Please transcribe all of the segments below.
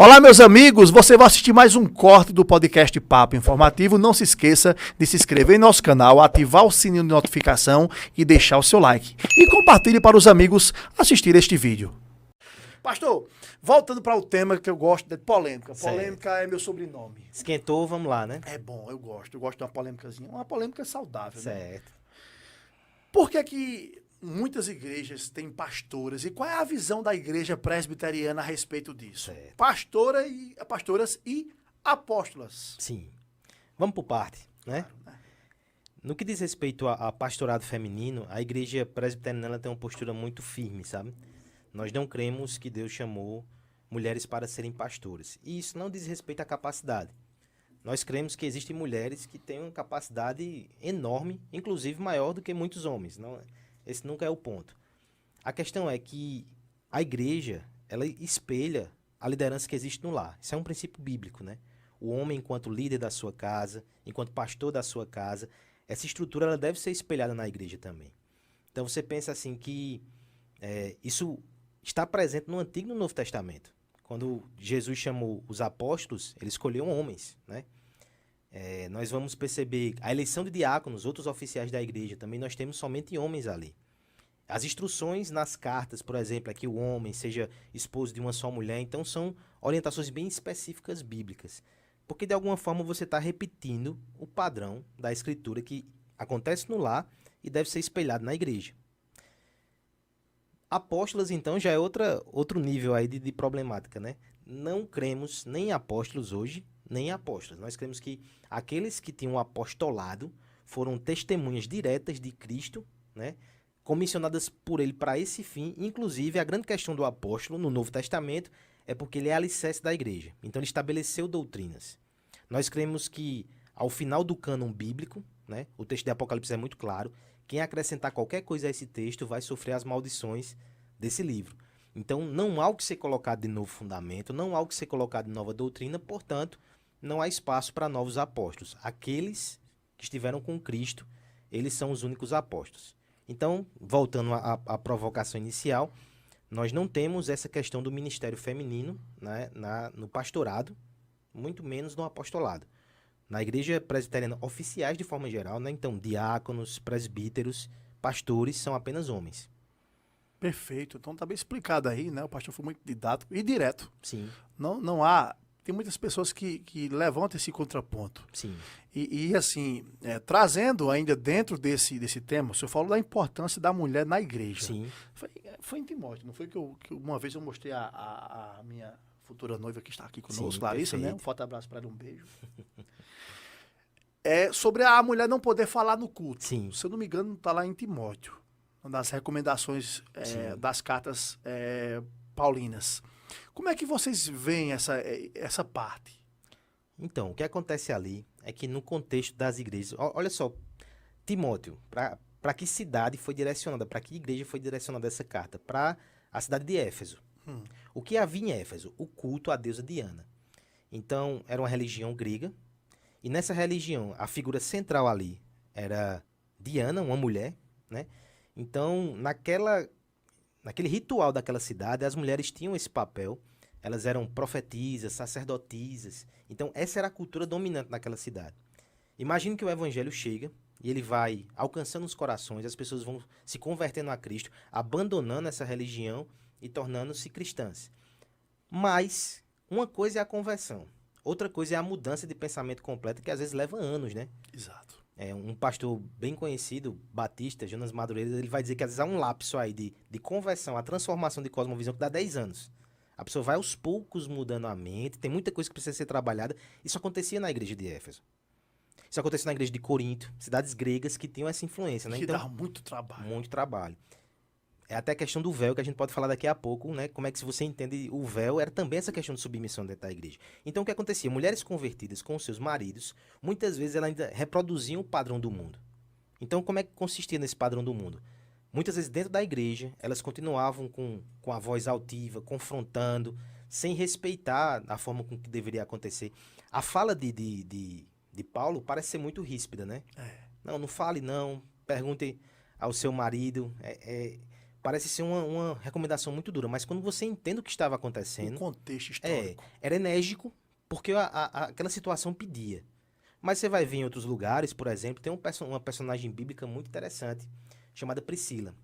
Olá, meus amigos, você vai assistir mais um corte do podcast Papo Informativo. Não se esqueça de se inscrever em nosso canal, ativar o sininho de notificação e deixar o seu like. E compartilhe para os amigos assistir este vídeo. Pastor, voltando para o tema que eu gosto, de polêmica. Certo. Polêmica é meu sobrenome. Esquentou, vamos lá, né? É bom, eu gosto de uma polêmicazinha. Uma polêmica saudável, né? Certo. Por que que muitas igrejas têm pastoras? E qual é a visão da igreja presbiteriana a respeito disso? Certo. Pastoras e apóstolas. Sim. Vamos por parte, né? No que diz respeito a pastorado feminino, a igreja presbiteriana ela tem uma postura muito firme, sabe? Nós não cremos que Deus chamou mulheres para serem pastoras. E isso não diz respeito à capacidade. Nós cremos que existem mulheres que têm uma capacidade enorme, inclusive maior do que muitos homens. Não, esse nunca é o ponto. A questão é que a igreja, ela espelha a liderança que existe no lar. Isso é um princípio bíblico, né? O homem, enquanto líder da sua casa, enquanto pastor da sua casa, essa estrutura ela deve ser espelhada na igreja também. Então você pensa assim que isso está presente no Antigo e no Novo Testamento. Quando Jesus chamou os apóstolos, ele escolheu homens, né? Nós vamos perceber a eleição de diáconos, outros oficiais da igreja, também nós temos somente homens ali. As instruções nas cartas, por exemplo, é que o homem seja esposo de uma só mulher, então são orientações bem específicas bíblicas. Porque de alguma forma você está repetindo o padrão da escritura que acontece no lar e deve ser espelhado na igreja. Apóstolas, então, já é outro nível aí de problemática, né? Não cremos nem em apóstolos hoje, nem em apóstolas. Nós cremos que aqueles que tinham apostolado foram testemunhas diretas de Cristo, né? Comissionadas por ele para esse fim. Inclusive, a grande questão do apóstolo no Novo Testamento é porque ele é alicerce da igreja. Então, ele estabeleceu doutrinas. Nós cremos que, ao final do cânon bíblico, né? O texto de Apocalipse é muito claro, quem acrescentar qualquer coisa a esse texto vai sofrer as maldições desse livro. Então, não há o que ser colocado de novo fundamento, não há o que ser colocado de nova doutrina, portanto, não há espaço para novos apóstolos. Aqueles que estiveram com Cristo, eles são os únicos apóstolos. Então, voltando à provocação inicial, nós não temos essa questão do ministério feminino, né, no pastorado, muito menos no apostolado. Na igreja presbiteriana, oficiais de forma geral, né? Então, diáconos, presbíteros, pastores são apenas homens. Perfeito. Então tá bem explicado aí, né? O pastor foi muito didático e direto. Sim. Não há... Tem muitas pessoas que levantam esse contraponto. Sim. E assim, trazendo ainda dentro desse tema, o senhor falou da importância da mulher na igreja. Sim. Foi em Timóteo, não foi que uma vez eu mostrei a minha futura noiva que está aqui conosco, Sim, Larissa, perfeito. né? Um forte abraço para ela, um beijo. Sobre a mulher não poder falar no culto. Sim. Se eu não me engano, está lá em Timóteo, uma das recomendações das cartas paulinas. Como é que vocês veem essa parte? Então, o que acontece ali é que no contexto das igrejas... Olha só, Timóteo, para que cidade foi direcionada, para que igreja foi direcionada essa carta? Para a cidade de Éfeso. O que havia em Éfeso? O culto à deusa Diana. Então, era uma religião grega, e nessa religião, a figura central ali era Diana, uma mulher, né? Então, naquele ritual daquela cidade, as mulheres tinham esse papel. Elas eram profetisas, sacerdotisas. Então, essa era a cultura dominante naquela cidade. Imagine que o evangelho chega e ele vai alcançando os corações, as pessoas vão se convertendo a Cristo, abandonando essa religião e tornando-se cristãs. Mas, uma coisa é a conversão. Outra coisa é a mudança de pensamento completa, que às vezes leva anos, né? Exato. Um pastor bem conhecido, batista, Jonas Madureira, ele vai dizer que às vezes há um lapso aí de conversão, a transformação de cosmovisão que dá 10 anos. A pessoa vai aos poucos mudando a mente, tem muita coisa que precisa ser trabalhada. Isso acontecia na igreja de Éfeso. Isso acontecia na igreja de Corinto, cidades gregas que tinham essa influência, né? Que Então, dá muito trabalho. muito trabalho. É até a questão do véu, que a gente pode falar daqui a pouco, né? Como é que, se você entende, o véu era também essa questão de submissão dentro da igreja. Então, o que acontecia? Mulheres convertidas com seus maridos, muitas vezes elas ainda reproduziam o padrão do mundo. Então, como é que consistia nesse padrão do mundo? Muitas vezes, dentro da igreja, elas continuavam com a voz altiva, confrontando, sem respeitar a forma com que deveria acontecer. A fala de Paulo parece ser muito ríspida, né? Não fale não, pergunte ao seu marido, parece ser uma recomendação muito dura, mas quando você entende o que estava O acontecendo, contexto histórico. era enérgico, porque aquela situação pedia. Mas você vai ver em outros lugares, por exemplo, tem uma personagem bíblica muito interessante, chamada Priscila.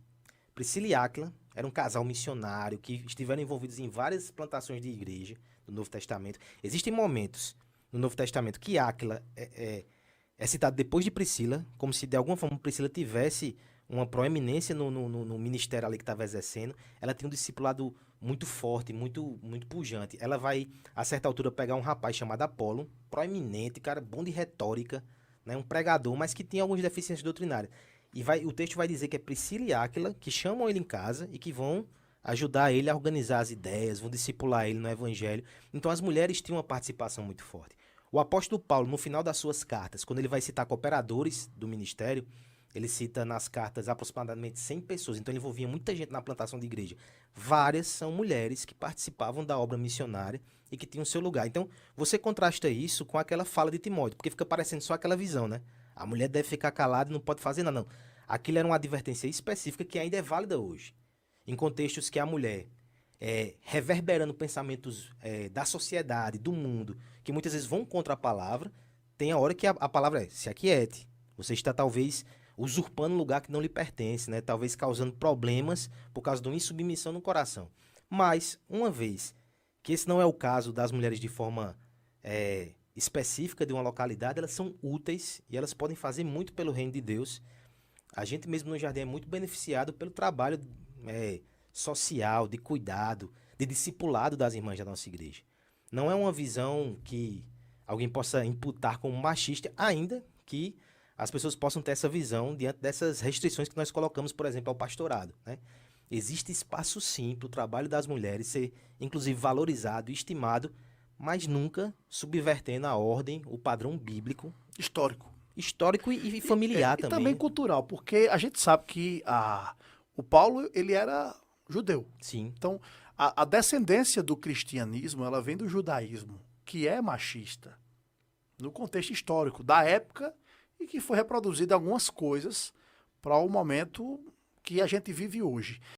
Priscila e Áquila eram um casal missionário que estiveram envolvidos em várias plantações de igreja do Novo Testamento. Existem momentos no Novo Testamento que Áquila é citado depois de Priscila, como se de alguma forma Priscila tivesse uma proeminência no ministério ali que estava exercendo. Ela tem um discipulado muito forte, muito, muito pujante. Ela vai, a certa altura, pegar um rapaz chamado Apolo, proeminente, cara, bom de retórica, né, um pregador, mas que tinha algumas deficiências doutrinárias. E o texto vai dizer que é Priscila e Áquila que chamam ele em casa e que vão ajudar ele a organizar as ideias, vão discipular ele no evangelho. Então as mulheres tinham uma participação muito forte. O apóstolo Paulo, no final das suas cartas, quando ele vai citar cooperadores do ministério, ele cita nas cartas aproximadamente 100 pessoas. Então ele envolvia muita gente na plantação de igreja. Várias são mulheres que participavam da obra missionária e que tinham seu lugar. Então você contrasta isso com aquela fala de Timóteo, porque fica parecendo só aquela visão, né? A mulher deve ficar calada e não pode fazer nada, não. Aquilo era uma advertência específica que ainda é válida hoje. Em contextos que a mulher, reverberando pensamentos da sociedade, do mundo, que muitas vezes vão contra a palavra, tem a hora que a palavra se aquiete. Você está talvez usurpando um lugar que não lhe pertence, né? Talvez causando problemas por causa de uma insubmissão no coração. Mas, uma vez que esse não é o caso das mulheres de forma específica de uma localidade, elas são úteis e elas podem fazer muito pelo reino de Deus. A gente mesmo no Jardim é muito beneficiado pelo trabalho social, de cuidado, de discipulado das irmãs da nossa igreja. Não é uma visão que alguém possa imputar como machista, ainda que as pessoas possam ter essa visão diante dessas restrições que nós colocamos, por exemplo, ao pastorado, né? Existe espaço sim para o trabalho das mulheres ser, inclusive, valorizado, estimado, mas nunca subvertendo a ordem, o padrão bíblico, Histórico. histórico e familiar E também. também cultural, porque a gente sabe que o Paulo, ele era judeu. Sim, Então, a descendência do cristianismo, ela vem do judaísmo, que é machista, no contexto histórico da época, e que foi reproduzida algumas coisas para o momento que a gente vive hoje.